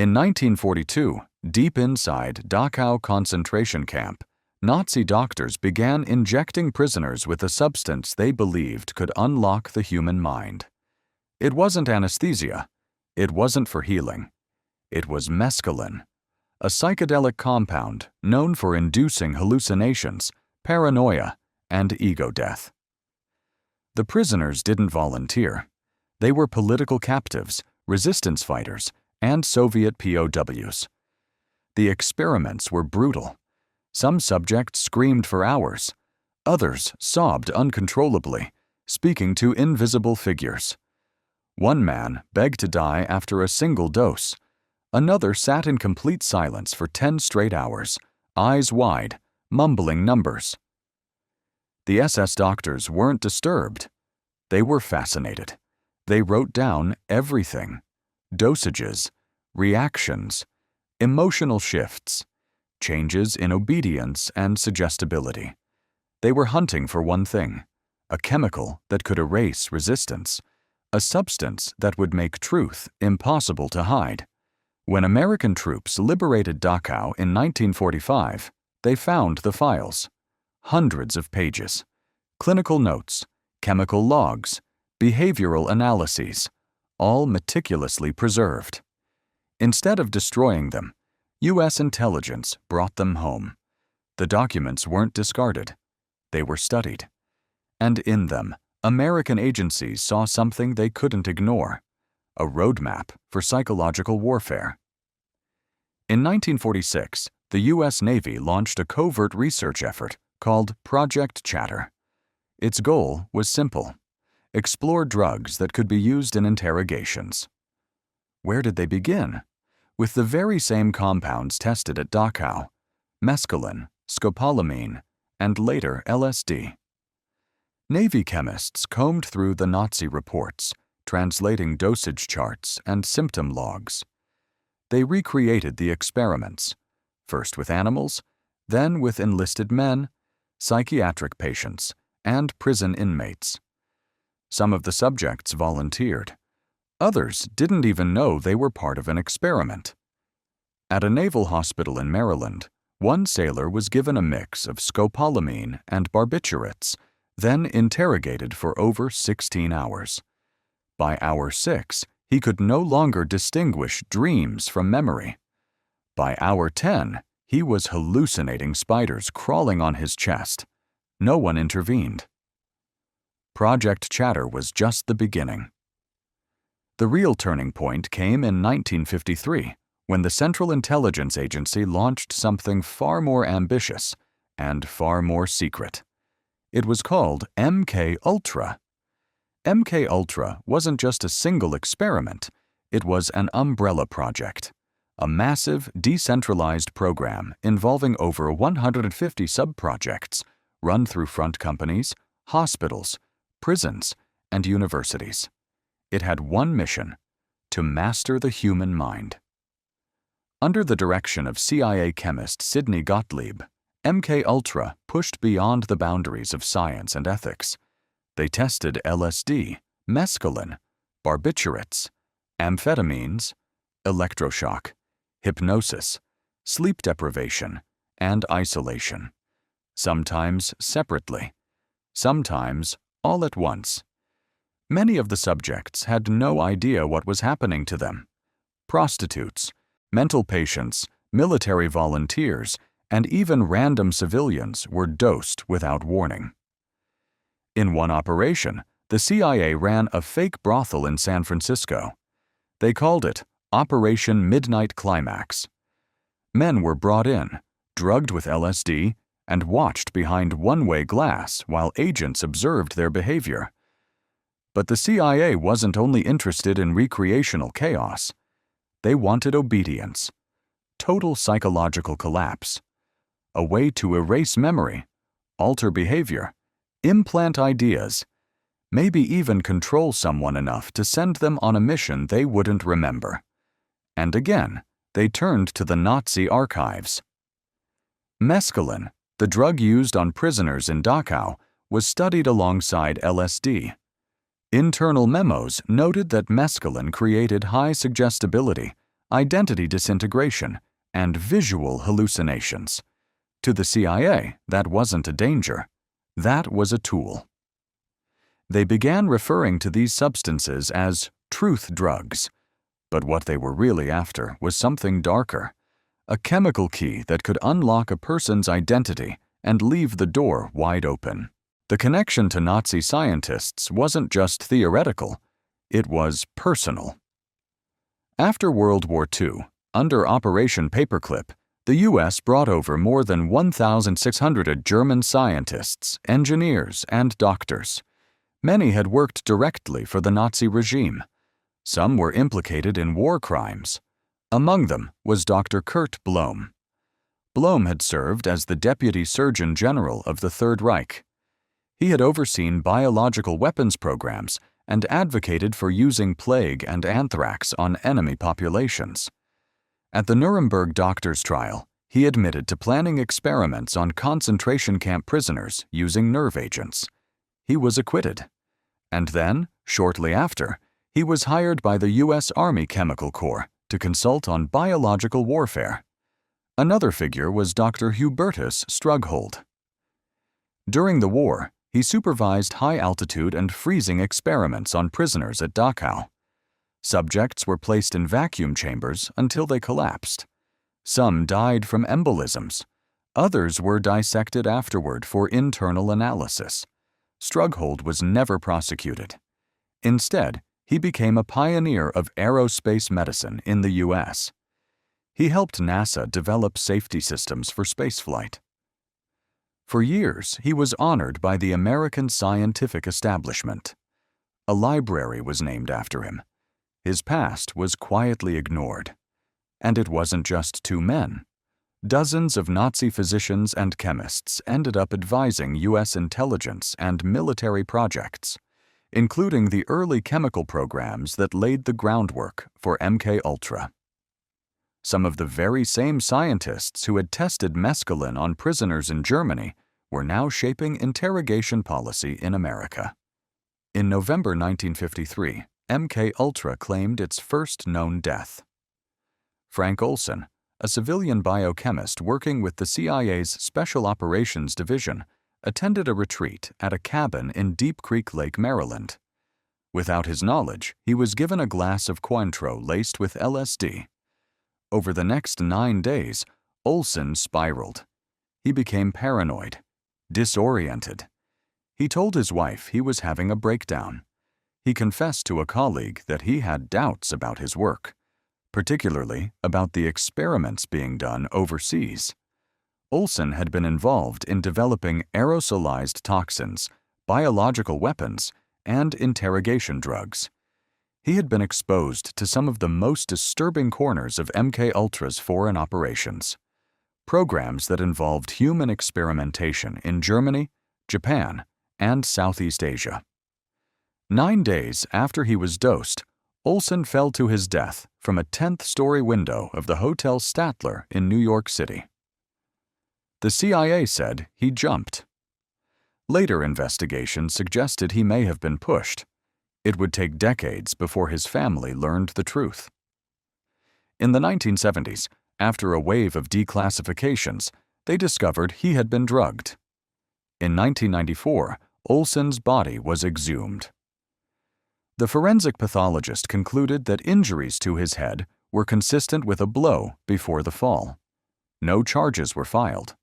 In 1942, deep inside Dachau concentration camp, Nazi doctors began injecting prisoners with a substance they believed could unlock the human mind. It wasn't anesthesia. It wasn't for healing. It was mescaline, a psychedelic compound known for inducing hallucinations, paranoia, and ego death. The prisoners didn't volunteer. They were political captives, resistance fighters, and Soviet POWs. The experiments were brutal. Some subjects screamed for hours. Others sobbed uncontrollably, speaking to invisible figures. One man begged to die after a single dose. Another sat in complete silence for 10 straight hours, eyes wide, mumbling numbers. The SS doctors weren't disturbed. They were fascinated. They wrote down everything: dosages, reactions, emotional shifts, changes in obedience and suggestibility. They were hunting for one thing: a chemical that could erase resistance, a substance that would make truth impossible to hide. When American troops liberated Dachau in 1945, they found the files. Hundreds of pages. Clinical notes, chemical logs, behavioral analyses, all meticulously preserved. Instead of destroying them, U.S. intelligence brought them home. The documents weren't discarded. They were studied. And in them, American agencies saw something they couldn't ignore: a roadmap for psychological warfare. In 1946, the U.S. Navy launched a covert research effort called Project Chatter. Its goal was simple: explore drugs that could be used in interrogations. Where did they begin? With the very same compounds tested at Dachau: mescaline, scopolamine, and later LSD. Navy chemists combed through the Nazi reports, translating dosage charts and symptom logs. They recreated the experiments, first with animals, then with enlisted men, psychiatric patients, and prison inmates. Some of the subjects volunteered. Others didn't even know they were part of an experiment. At a naval hospital in Maryland, one sailor was given a mix of scopolamine and barbiturates, then interrogated for over 16 hours. By hour 6, he could no longer distinguish dreams from memory. By hour 10, he was hallucinating spiders crawling on his chest. No one intervened. Project Chatter was just the beginning. The real turning point came in 1953, when the Central Intelligence Agency launched something far more ambitious and far more secret. It was called MK Ultra. MK Ultra wasn't just a single experiment, it was an umbrella project, a massive, decentralized program involving over 150 sub-projects run through front companies, hospitals, prisons, and universities. It had one mission: to master the human mind. Under the direction of CIA chemist Sidney Gottlieb, MK Ultra pushed beyond the boundaries of science and ethics. They tested LSD, mescaline, barbiturates, amphetamines, electroshock, hypnosis, sleep deprivation, and isolation. Sometimes separately, sometimes all at once. Many of the subjects had no idea what was happening to them. Prostitutes, mental patients, military volunteers, and even random civilians were dosed without warning. In one operation, the CIA ran a fake brothel in San Francisco. They called it Operation Midnight Climax. Men were brought in, drugged with LSD, and watched behind one-way glass while agents observed their behavior. But the CIA wasn't only interested in recreational chaos. They wanted obedience, total psychological collapse, a way to erase memory, alter behavior, implant ideas, maybe even control someone enough to send them on a mission they wouldn't remember. And again, they turned to the Nazi archives. Mescaline, the drug used on prisoners in Dachau, was studied alongside LSD. Internal memos noted that mescaline created high suggestibility, identity disintegration, and visual hallucinations. To the CIA, that wasn't a danger. That was a tool. They began referring to these substances as truth drugs, but what they were really after was something darker, a chemical key that could unlock a person's identity and leave the door wide open. The connection to Nazi scientists wasn't just theoretical, it was personal. After World War II, under Operation Paperclip, the U.S. brought over more than 1,600 German scientists, engineers, and doctors. Many had worked directly for the Nazi regime. Some were implicated in war crimes. Among them was Dr. Kurt Blohm. Blohm had served as the Deputy Surgeon General of the Third Reich. He had overseen biological weapons programs and advocated for using plague and anthrax on enemy populations. At the Nuremberg doctors' trial, he admitted to planning experiments on concentration camp prisoners using nerve agents. He was acquitted. And then, shortly after, he was hired by the U.S. Army Chemical Corps to consult on biological warfare. Another figure was Dr. Hubertus Strughold. During the war, he supervised high-altitude and freezing experiments on prisoners at Dachau. Subjects were placed in vacuum chambers until they collapsed. Some died from embolisms. Others were dissected afterward for internal analysis. Strughold was never prosecuted. Instead, he became a pioneer of aerospace medicine in the U.S. He helped NASA develop safety systems for spaceflight. For years, he was honored by the American scientific establishment. A library was named after him. His past was quietly ignored. And it wasn't just two men. Dozens of Nazi physicians and chemists ended up advising U.S. intelligence and military projects, including the early chemical programs that laid the groundwork for MKUltra. Some of the very same scientists who had tested mescaline on prisoners in Germany were now shaping interrogation policy in America. In November 1953, MKUltra claimed its first known death. Frank Olson, a civilian biochemist working with the CIA's Special Operations Division, attended a retreat at a cabin in Deep Creek Lake, Maryland. Without his knowledge, he was given a glass of Cointreau laced with LSD. Over the next 9 days, Olson spiraled. He became paranoid, disoriented. He told his wife he was having a breakdown. He confessed to a colleague that he had doubts about his work, particularly about the experiments being done overseas. Olson had been involved in developing aerosolized toxins, biological weapons, and interrogation drugs. He had been exposed to some of the most disturbing corners of MKUltra's foreign operations. Programs that involved human experimentation in Germany, Japan, and Southeast Asia. 9 days after he was dosed, Olson fell to his death from a 10th-story window of the Hotel Statler in New York City. The CIA said he jumped. Later investigations suggested he may have been pushed. It would take decades before his family learned the truth. In the 1970s, after a wave of declassifications, they discovered he had been drugged. In 1994, Olson's body was exhumed. The forensic pathologist concluded that injuries to his head were consistent with a blow before the fall. No charges were filed.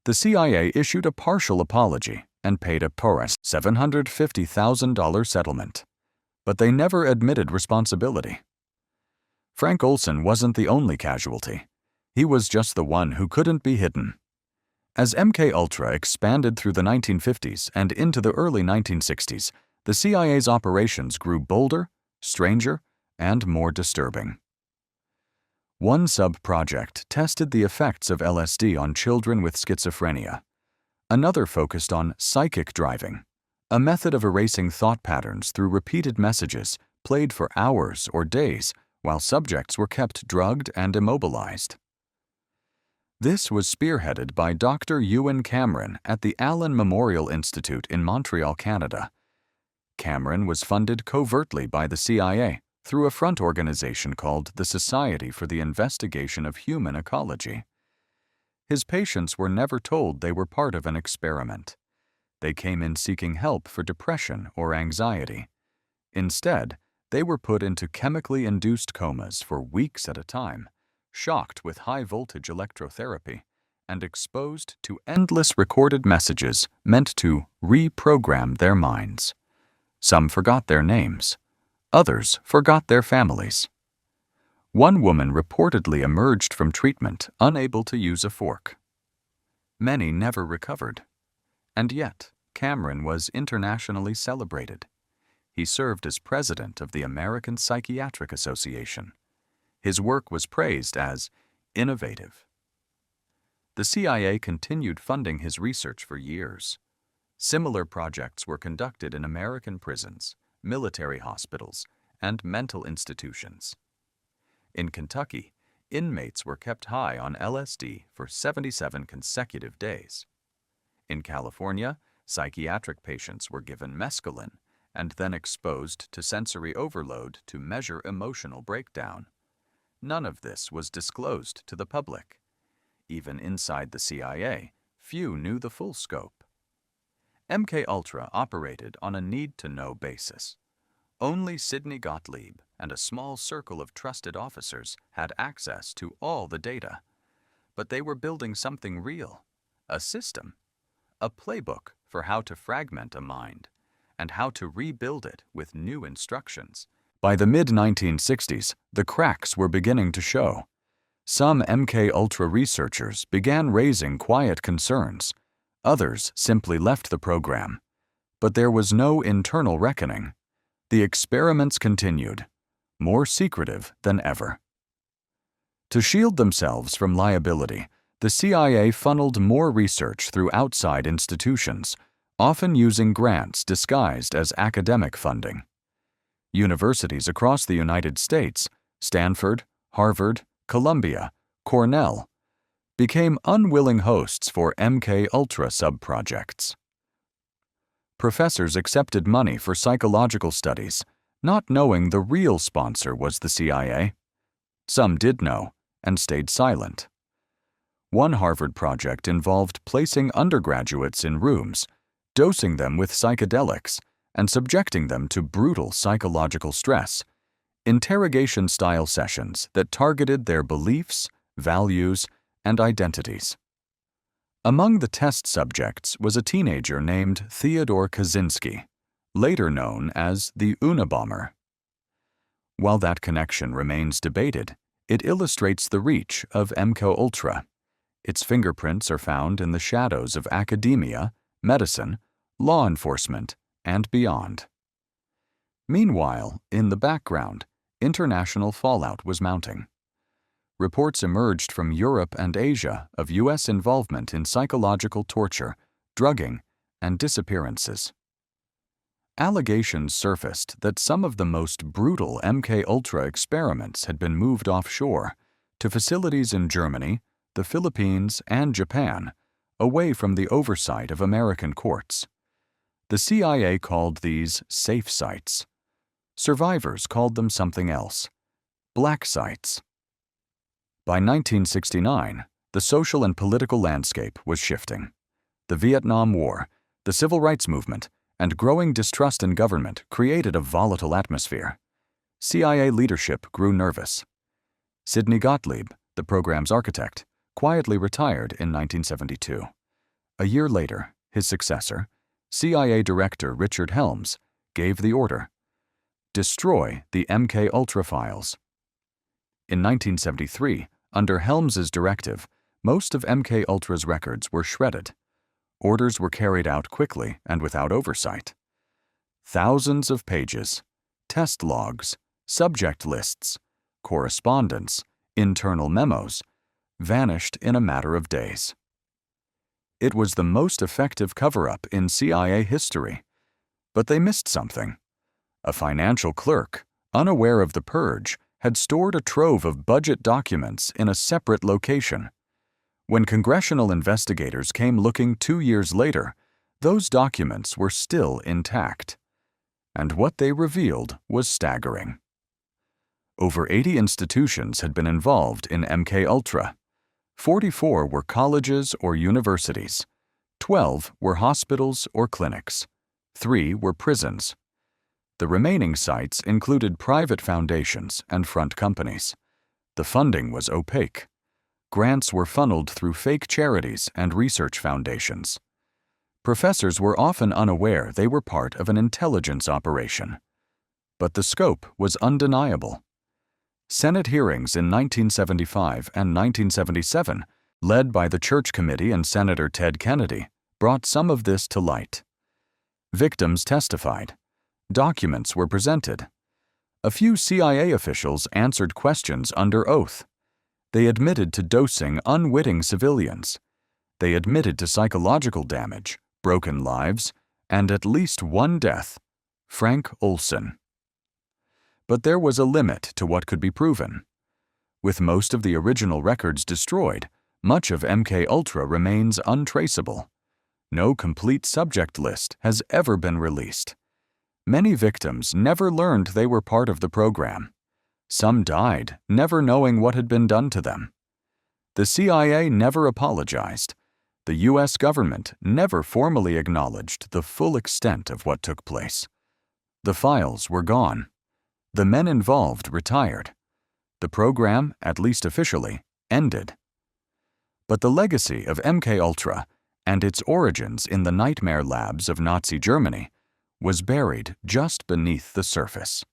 The CIA issued a partial apology and paid a porous $750,000 settlement, but they never admitted responsibility. Frank Olson wasn't the only casualty. He was just the one who couldn't be hidden. As MKUltra expanded through the 1950s and into the early 1960s, the CIA's operations grew bolder, stranger, and more disturbing. One sub-project tested the effects of LSD on children with schizophrenia. Another focused on psychic driving, a method of erasing thought patterns through repeated messages played for hours or days while subjects were kept drugged and immobilized. This was spearheaded by Dr. Ewan Cameron at the Allen Memorial Institute in Montreal, Canada. Cameron was funded covertly by the CIA through a front organization called the Society for the Investigation of Human Ecology. His patients were never told they were part of an experiment. They came in seeking help for depression or anxiety. Instead, they were put into chemically induced comas for weeks at a time, shocked with high-voltage electrotherapy, and exposed to endless recorded messages meant to reprogram their minds. Some forgot their names. Others forgot their families. One woman reportedly emerged from treatment unable to use a fork. Many never recovered. And yet, Cameron was internationally celebrated. He served as president of the American Psychiatric Association. His work was praised as innovative. The CIA continued funding his research for years. Similar projects were conducted in American prisons, military hospitals, and mental institutions. In Kentucky, inmates were kept high on LSD for 77 consecutive days. In California, psychiatric patients were given mescaline and then exposed to sensory overload to measure emotional breakdown. None of this was disclosed to the public. Even inside the CIA, few knew the full scope. MKUltra operated on a need-to-know basis. Only Sidney Gottlieb and a small circle of trusted officers had access to all the data. But they were building something real, a system, a playbook for how to fragment a mind and how to rebuild it with new instructions. By the mid-1960s, the cracks were beginning to show. Some MKUltra researchers began raising quiet concerns. Others simply left the program. But there was no internal reckoning. The experiments continued, more secretive than ever. To shield themselves from liability, the CIA funneled more research through outside institutions, often using grants disguised as academic funding. Universities across the United States, Stanford, Harvard, Columbia, Cornell, became unwilling hosts for MKUltra subprojects. Professors accepted money for psychological studies, not knowing the real sponsor was the CIA. Some did know and stayed silent. One Harvard project involved placing undergraduates in rooms, dosing them with psychedelics, and subjecting them to brutal psychological stress, interrogation-style sessions that targeted their beliefs, values, and identities. Among the test subjects was a teenager named Theodore Kaczynski, later known as the Unabomber. While that connection remains debated, it illustrates the reach of MKUltra. Its fingerprints are found in the shadows of academia, medicine, law enforcement, and beyond. Meanwhile, in the background, international fallout was mounting. Reports emerged from Europe and Asia of U.S. involvement in psychological torture, drugging, and disappearances. Allegations surfaced that some of the most brutal MKUltra experiments had been moved offshore to facilities in Germany, the Philippines, and Japan, away from the oversight of American courts. The CIA called these safe sites. Survivors called them something else, black sites. By 1969, the social and political landscape was shifting. The Vietnam War, the Civil Rights Movement, and growing distrust in government created a volatile atmosphere. CIA leadership grew nervous. Sidney Gottlieb, the program's architect, quietly retired in 1972. A year later, his successor, CIA Director Richard Helms, gave the order: destroy the MKUltra files. In 1973, under Helms's directive, most of MKUltra's records were shredded. Orders were carried out quickly and without oversight. Thousands of pages, test logs, subject lists, correspondence, internal memos, vanished in a matter of days. It was the most effective cover-up in CIA history. But they missed something. A financial clerk, unaware of the purge, had stored a trove of budget documents in a separate location. When congressional investigators came looking 2 years later, those documents were still intact. And what they revealed was staggering. Over 80 institutions had been involved in MKUltra. 44 were colleges or universities. 12 were hospitals or clinics. 3 were prisons. The remaining sites included private foundations and front companies. The funding was opaque. Grants were funneled through fake charities and research foundations. Professors were often unaware they were part of an intelligence operation. But the scope was undeniable. Senate hearings in 1975 and 1977, led by the Church Committee and Senator Ted Kennedy, brought some of this to light. Victims testified. Documents were presented. A few CIA officials answered questions under oath. They admitted to dosing unwitting civilians. They admitted to psychological damage, broken lives, and at least one death: Frank Olson. But there was a limit to what could be proven. With most of the original records destroyed, much of MKUltra remains untraceable. No complete subject list has ever been released. Many victims never learned they were part of the program. Some died, never knowing what had been done to them. The CIA never apologized. The U.S. government never formally acknowledged the full extent of what took place. The files were gone. The men involved retired. The program, at least officially, ended. But the legacy of MKUltra and its origins in the nightmare labs of Nazi Germany was buried just beneath the surface.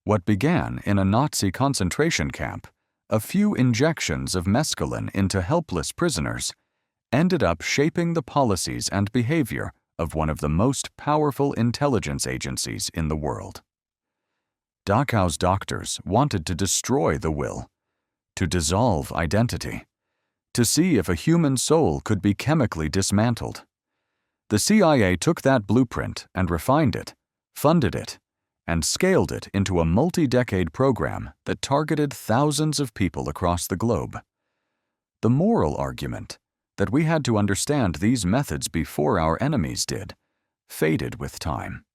What began in a Nazi concentration camp, a few injections of mescaline into helpless prisoners, ended up shaping the policies and behavior of one of the most powerful intelligence agencies in the world. Dachau's doctors wanted to destroy the will, to dissolve identity, to see if a human soul could be chemically dismantled. The CIA took that blueprint and refined it, funded it, and scaled it into a multi-decade program that targeted thousands of people across the globe. The moral argument, that we had to understand these methods before our enemies did, faded with time.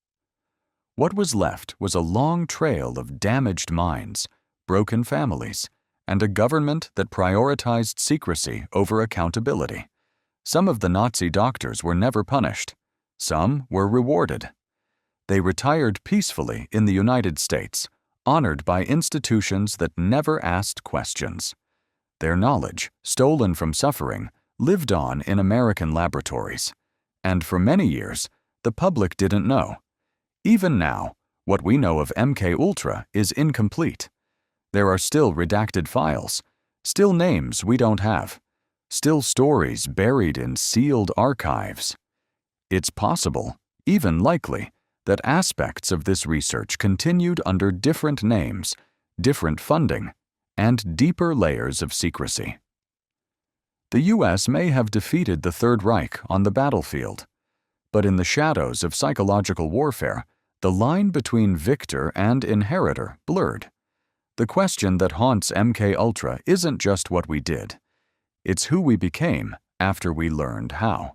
What was left was a long trail of damaged minds, broken families, and a government that prioritized secrecy over accountability. Some of the Nazi doctors were never punished. Some were rewarded. They retired peacefully in the United States, honored by institutions that never asked questions. Their knowledge, stolen from suffering, lived on in American laboratories. And for many years, the public didn't know. Even now, what we know of MKUltra is incomplete. There are still redacted files, still names we don't have, still stories buried in sealed archives. It's possible, even likely, that aspects of this research continued under different names, different funding, and deeper layers of secrecy. The U.S. may have defeated the Third Reich on the battlefield, but in the shadows of psychological warfare, the line between victor and inheritor blurred. The question that haunts MKUltra isn't just what we did. It's who we became after we learned how.